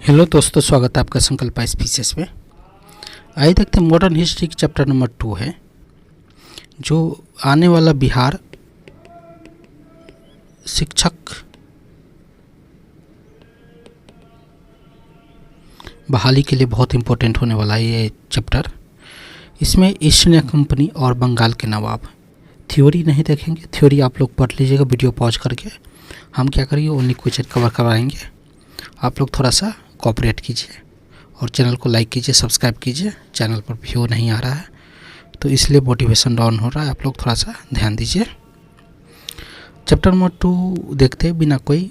Hello दोस्तों, स्वागत है आपका संकल्प स्पीचेस में। आइए देखते हैं मॉडर्न हिस्ट्री की चैप्टर नंबर 2 है, जो आने वाला बिहार शिक्षक बहाली के लिए बहुत इम्पोर्टेंट होने वाला है ये चैप्टर। इसमें ईस्ट इंडिया कंपनी और बंगाल के नवाब, थ्योरी नहीं देखेंगे, थ्योरी आप लोग पढ़ लीजिएगा वीडियो पॉज करके। हम क्या करेंगे, ओनली क्वेश्चन कवर करवाएंगे। आप लोग थोड़ा सा कोऑपरेट कीजिए और चैनल को लाइक कीजिए, सब्सक्राइब कीजिए। चैनल पर व्यू नहीं आ रहा है तो इसलिए मोटिवेशन डाउन हो रहा है, आप लोग थोड़ा सा ध्यान दीजिए। चैप्टर नंबर 2 देखते हैं बिना कोई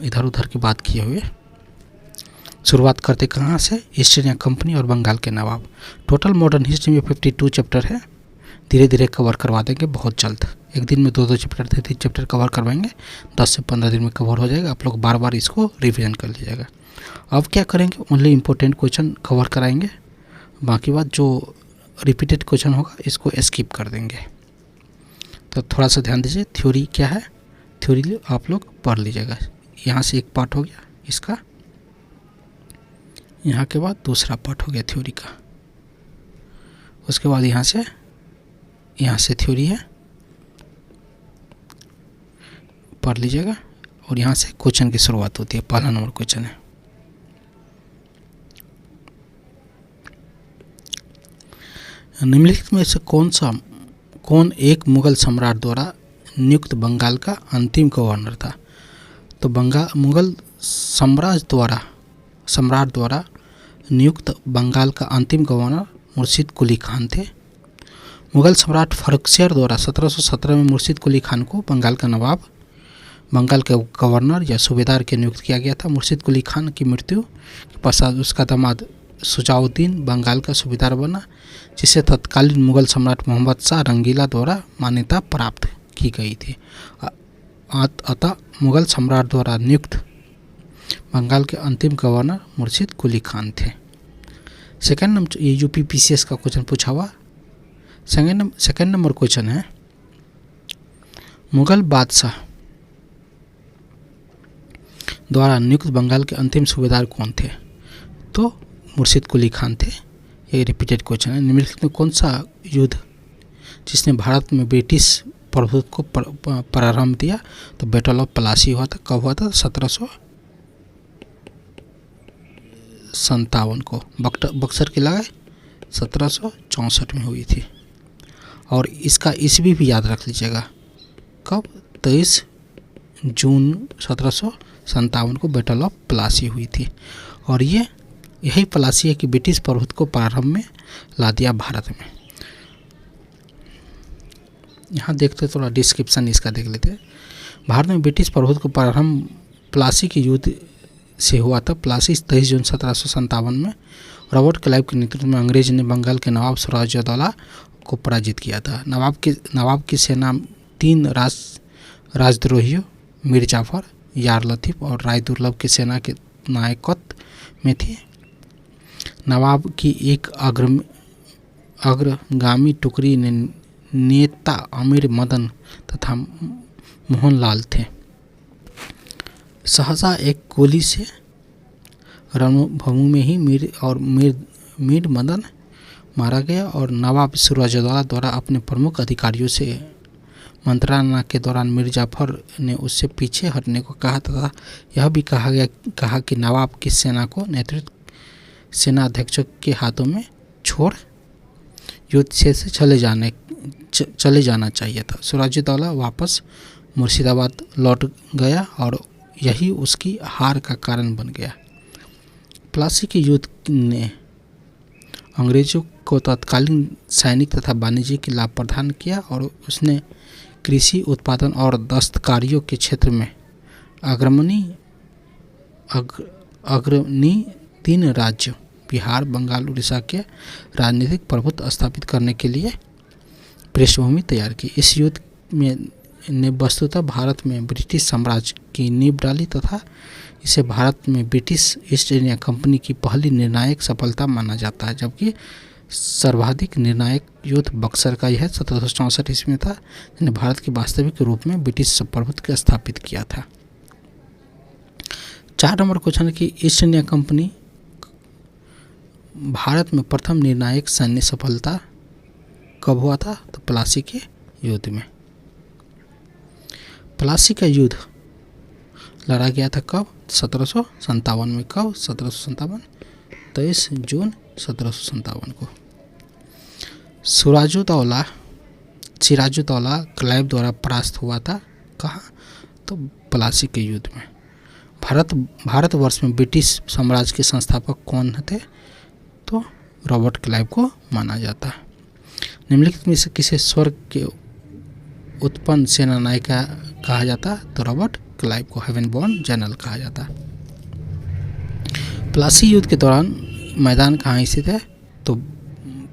इधर उधर की बात किए हुए। शुरुआत करते कहाँ से, ईस्ट इंडिया कंपनी और बंगाल के नवाब। टोटल मॉडर्न हिस्ट्री में 52 चैप्टर है, धीरे धीरे कवर करवा देंगे बहुत जल्द। एक दिन में 2-2 चैप्टर 3 चैप्टर कवर करवाएंगे, 10 से 15 दिन में कवर हो जाएगा। आप लोग बार बार इसको रिवीजन कर लीजिएगा। अब क्या करेंगे, ओनली इम्पोर्टेंट क्वेश्चन कवर कराएंगे, बाकी बात जो रिपीटेड क्वेश्चन होगा इसको स्किप कर देंगे। तो थोड़ा सा ध्यान दीजिए। थ्योरी क्या है, थ्योरी आप लोग पढ़ लीजिएगा। यहाँ से एक पार्ट हो गया इसका, यहाँ के बाद दूसरा पार्ट हो गया थ्योरी का। उसके बाद यहाँ से थ्योरी है, पढ़ लीजिएगा। और यहाँ से क्वेश्चन की शुरुआत होती है, पहला नंबर क्वेश्चन है। निम्नलिखित में से कौन एक मुगल सम्राट द्वारा नियुक्त बंगाल का अंतिम गवर्नर था? तो मुगल सम्राट द्वारा नियुक्त बंगाल का अंतिम गवर्नर मुर्शिद कुली खान थे। मुगल सम्राट फर्रुखसियर द्वारा 1717 में मुर्शिद कुली खान को बंगाल का नवाब, बंगाल के गवर्नर या सूबेदार के नियुक्त किया गया था। मुर्शिद कुली खान की मृत्यु के पश्चात उसका दामाद शुजाउद्दीन बंगाल का सूबेदार बना, जिसे तत्कालीन मुगल सम्राट मोहम्मद शाह रंगीला द्वारा मान्यता प्राप्त की गई थी। अतः मुगल सम्राट द्वारा नियुक्त बंगाल के अंतिम गवर्नर मुर्शिद कुली खान थे। सेकेंड नंबर, ये यूपीपीसीएस का क्वेश्चन पूछा हुआ। सेकेंड नंबर क्वेश्चन है, मुगल बादशाह द्वारा नियुक्त बंगाल के अंतिम सूबेदार कौन थे? तो मुर्शिद कुली खान थे। ये रिपीटेड क्वेश्चन है। निम्नलिखित में कौन सा युद्ध जिसने भारत में ब्रिटिश प्रभुत्व को प्रारंभ दिया? तो बैटल ऑफ प्लासी हुआ था। कब हुआ था? 1757 को। बक्सर की लड़ाई 1764 में हुई थी। और इसका ईस्वी भी याद रख लीजिएगा, कब? 23 जून 1757 को बैटल ऑफ प्लासी हुई थी। और यही प्लासी है कि ब्रिटिश प्रभुत्व को प्रारंभ में ला दिया भारत में। यहाँ देखते थोड़ा डिस्क्रिप्शन इसका देख लेते हैं। भारत में ब्रिटिश प्रभुत्व को प्रारंभ प्लासी के युद्ध से हुआ था। प्लासी 23 जून 1757 में रॉबर्ट क्लाइव के नेतृत्व में अंग्रेज ने बंगाल के नवाब सिराजुद्दौला को पराजित किया था। नवाब की सेना 3 राजद्रोहियों मीर जाफर, यार लतीफ़ और राय दुर्लभ की सेना के नायकत्व में थी। नवाब की एक अग्रगामी टुकड़ी ने नेता अमीर मदन तथा मोहनलाल थे। सहसा एक गोली से रणभूमि में ही मीर मदन मारा गया और नवाब सिराजुद्दौला द्वारा अपने प्रमुख अधिकारियों से मंत्रणा के दौरान मीर जाफर ने उससे पीछे हटने को कहा तथा यह भी कहा कि नवाब की सेना को नेतृत्व सेनाध्यक्षों के हाथों में छोड़ युद्ध से चले जाना चाहिए था। सिराजुद्दौला वापस मुर्शिदाबाद लौट गया और यही उसकी हार का कारण बन गया। प्लासी के युद्ध ने अंग्रेजों को तत्कालीन सैनिक तथा वाणिज्य के लाभ प्रदान किया और उसने कृषि उत्पादन और दस्तकारियों के क्षेत्र में अग्रणी 3 राज्यों बिहार, बंगाल, उड़ीसा के राजनीतिक प्रभुत्व स्थापित करने के लिए पृष्ठभूमि तैयार की। इस युद्ध ने वस्तुतः भारत में ब्रिटिश साम्राज्य की नींव डाली तथा इसे भारत में ब्रिटिश ईस्ट इंडिया कंपनी की पहली निर्णायक सफलता माना जाता है, जबकि सर्वाधिक निर्णायक युद्ध बक्सर का यह 1764 ईस्वी में था, जिसने भारत के वास्तविक रूप में ब्रिटिश प्रभुत्व को स्थापित किया था। 4 नंबर क्वेश्चन है कि ईस्ट इंडिया कंपनी भारत में प्रथम निर्णायक सैन्य सफलता कब हुआ था? तो प्लासी के युद्ध में। प्लासी का युद्ध लड़ा गया था कब? 1757 में। कब? 1757 23 जून 1757 को। सिराजुद्दौला क्लाइव द्वारा परास्त हुआ था कहाँ? तो प्लासी के युद्ध में। भारतवर्ष में ब्रिटिश साम्राज्य के संस्थापक कौन थे? तो रॉबर्ट क्लाइव को माना जाता है। निम्नलिखित में से किसे स्वर्ग के उत्पन्न सेनानायक कहा जाता? तो रॉबर्ट क्लाइव को हेवन बोर्न जनरल कहा जाता है। प्लासी युद्ध के दौरान मैदान कहाँ स्थित है? तो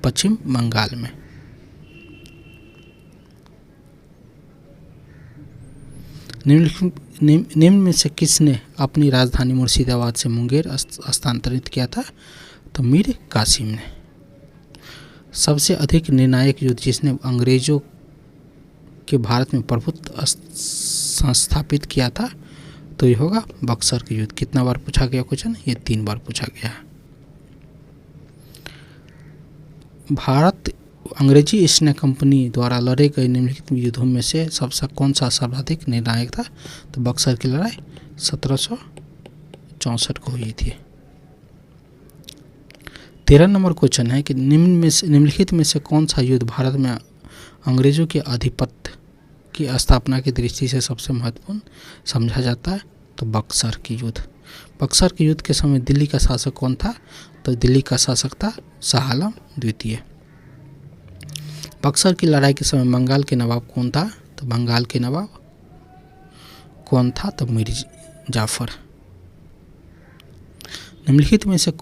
पश्चिम बंगाल में। निम्न में से किसने अपनी राजधानी मुर्शिदाबाद से मुंगेर स्थानांतरित किया था? तो मीर कासिम ने। सबसे अधिक निर्णायक युद्ध जिसने अंग्रेजों के भारत में प्रभुत्व संस्थापित किया था तो ये होगा बक्सर के युद्ध। कितना बार पूछा गया क्वेश्चन? ये 3 बार पूछा गया है। भारत अंग्रेजी ईस्ट इंडिया कंपनी द्वारा लड़े गए निम्नलिखित युद्धों में से सबसे कौन सा सर्वाधिक निर्णायक था? तो बक्सर की लड़ाई 1764 को हुई थी। 13 नंबर क्वेश्चन है कि निम्नलिखित में से कौन सा युद्ध भारत में अंग्रेजों के आधिपत्य की स्थापना की दृष्टि से सबसे महत्वपूर्ण समझा जाता है? तो बक्सर की युद्ध। बक्सर के युद्ध के समय दिल्ली का शासक कौन था? तो दिल्ली का शासक था शाह आलम द्वितीय। बक्सर की लड़ाई के समय बंगाल के नवाब कौन था? तो बंगाल के नवाब कौन था? तो मीर जाफर। निम्नलिखित में से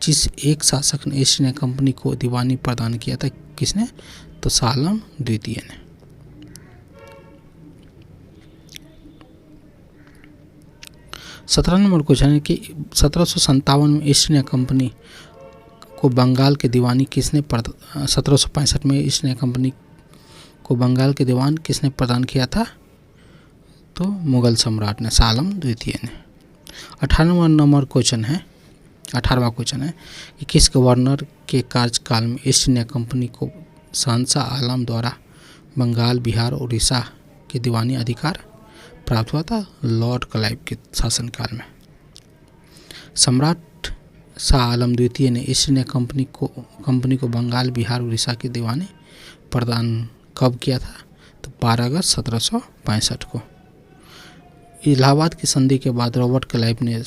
जिस एक शासक ने ईस्ट इंडिया कंपनी को दीवानी प्रदान किया था किसने? तो शाह आलम द्वितीय ने। सत्रह नंबर क्वेश्चन है कि 1757 में ईस्ट इंडिया कंपनी को बंगाल के दीवानी किसने 1765 में ईस्ट इंडिया कंपनी को बंगाल के दीवान किसने प्रदान किया था? तो मुगल सम्राट ने, शाह आलम द्वितीय ने। 18वां क्वेश्चन है कि किस गवर्नर के कार्यकाल में ईस्ट इंडिया कंपनी को शहंशाह आलम द्वारा बंगाल, बिहार, उड़ीसा के दीवानी अधिकार प्राप्त हुआ था? लॉर्ड क्लाइव के शासनकाल में। सम्राट शाह आलम द्वितीय ने ईस्ट इंडिया कंपनी को बंगाल, बिहार, उड़ीसा की दीवानी प्रदान कब किया था? तो 12 अगस्त 1765 को। इलाहाबाद की संधि के बाद रॉबर्ट क्लाइव ने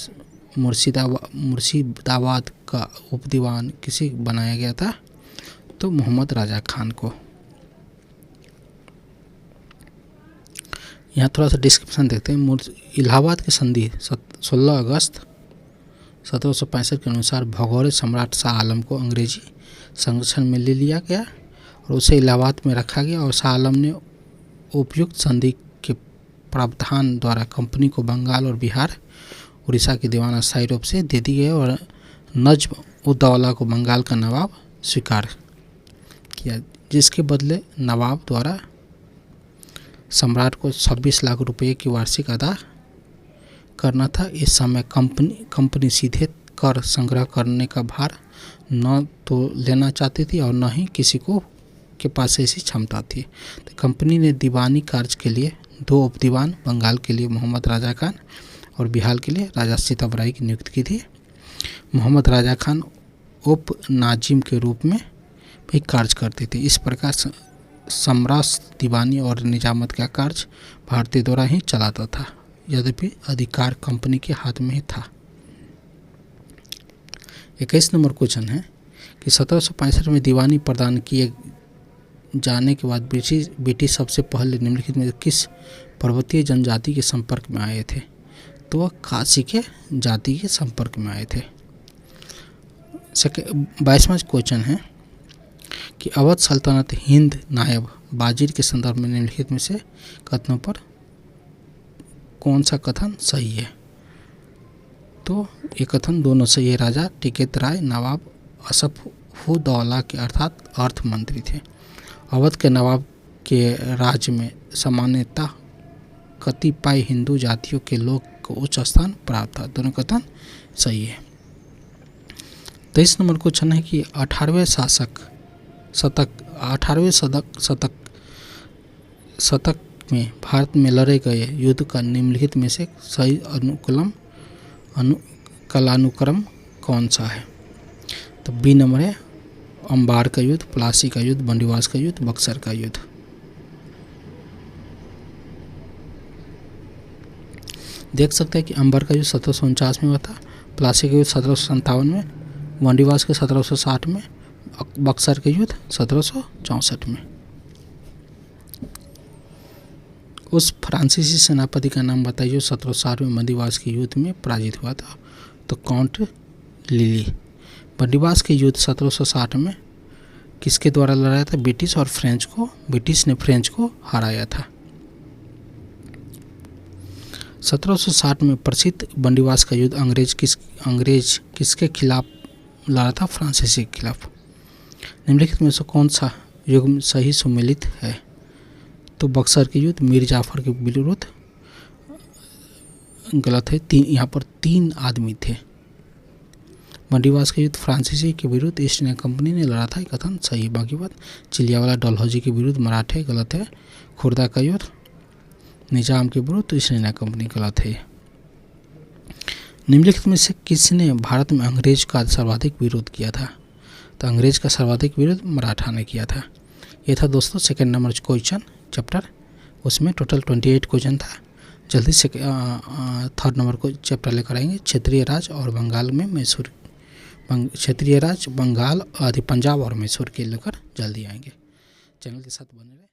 मुर्शिदाबाद का उपदीवान किसे बनाया गया था? तो मोहम्मद राजा खान को। यहाँ थोड़ा सा डिस्क्रिप्शन देखते हैं। इलाहाबाद की संधि 16 अगस्त 1765 के अनुसार भगौरे सम्राट शाह आलम को अंग्रेजी संरक्षण में ले लिया गया और उसे इलाहाबाद में रखा गया और शाह आलम ने उपयुक्त संधि के प्रावधान द्वारा कंपनी को बंगाल और बिहार, उड़ीसा के दीवान अस्थायी रूप से दे दी गई और नज्म उद-दौला को बंगाल का नवाब स्वीकार किया, जिसके बदले नवाब द्वारा सम्राट को 26 लाख रुपए की वार्षिक अदा करना था। इस समय कंपनी सीधे कर संग्रह करने का भार न तो लेना चाहती थी और न ही किसी को के पास ऐसी क्षमता थी। तो कंपनी ने दीवानी कार्य के लिए 2 उपदीवान, बंगाल के लिए मोहम्मद राजा खान और बिहार के लिए राजा सीताबराई की नियुक्ति की थी। मोहम्मद राजा खान उप नाजिम के रूप में भी कार्य करते थे। इस प्रकार सम्राट दीवानी और निजामत का कार्य भारतीय द्वारा ही चलाता था, यद्यपि अधिकार कंपनी के हाथ में ही था। 21 नंबर क्वेश्चन है कि 1765 में दीवानी प्रदान किए जाने के बाद ब्रिटिश सबसे पहले निम्नलिखित में किस पर्वतीय जनजाति के संपर्क में आए थे? तो वह खासी के जाति के संपर्क में आए थे। 22वां क्वेश्चन है कि अवध सल्तनत हिंद नायब बाजीर के संदर्भ में निम्नलिखित में से कथनों पर कौन सा कथन सही है? तो ये कथन दोनों सही है। राजा टिकैत राय नवाब असफ-उद-दौला के अर्थात अर्थ मंत्री थे। अवध के नवाब के राज्य में सामान्यतः कतिपय हिंदू जातियों के लोग को उच्च स्थान प्राप्त था। दोनों कथन सही है। 23 नंबर क्वेश्चन है कि 18वें शतक में भारत में लड़े गए युद्ध का निम्नलिखित में से सही कालानुक्रम कौन सा है? तो बी नंबर है अंबार का युद्ध, प्लासी का युद्ध, बंदीवास का युद्ध, बक्सर का युद्ध। देख सकते हैं कि अंबर का युद्ध 1749 में हुआ था, प्लासी का युद्ध 1757 में, बंदीवास के 1760 में, बक्सर के युद्ध 1764 में। उस फ्रांसीसी सेनापति का नाम बताइए जो 1760 में बंदीवास के युद्ध में पराजित हुआ था। तो काउंट लिली। बंदीवास के युद्ध 1760 में किसके द्वारा लड़ाया था? ब्रिटिश और फ्रेंच को। ब्रिटिश ने फ्रेंच को हराया था। 1760 में प्रसिद्ध बंदीवास का युद्ध अंग्रेज किसके खिलाफ लड़ा था? फ्रांसीसी के खिलाफ। निम्नलिखित में से कौन सा युग सही सुमेलित है? तो बक्सर के युद्ध मीर जाफर के विरुद्ध गलत है। यहाँ पर 3 आदमी थे। बंदीवास का युद्ध फ्रांसीसी के विरुद्ध ईस्ट इंडिया कंपनी ने लड़ा था, कथन सही। बाकी बात चिलियावाला डलहौजी के विरुद्ध मराठे, गलत है। खुर्दा का युद्ध निजाम के विरुद्ध ईस्ट इंडिया कंपनी, गलत है। निम्नलिखित में से किसने भारत में अंग्रेज का सर्वाधिक विरोध किया था? तो अंग्रेज का सर्वाधिक विरोध मराठा ने किया था। ये था दोस्तों सेकंड नंबर क्वेश्चन चैप्टर। उसमें टोटल 28 क्वेश्चन था। जल्दी से थर्ड नंबर को चैप्टर लेकर आएंगे, क्षेत्रीय राज्य और बंगाल में मैसूर। क्षेत्रीय राज्य, बंगाल आदि पंजाब और मैसूर के लेकर जल्दी आएंगे। चैनल के साथ बने रहे।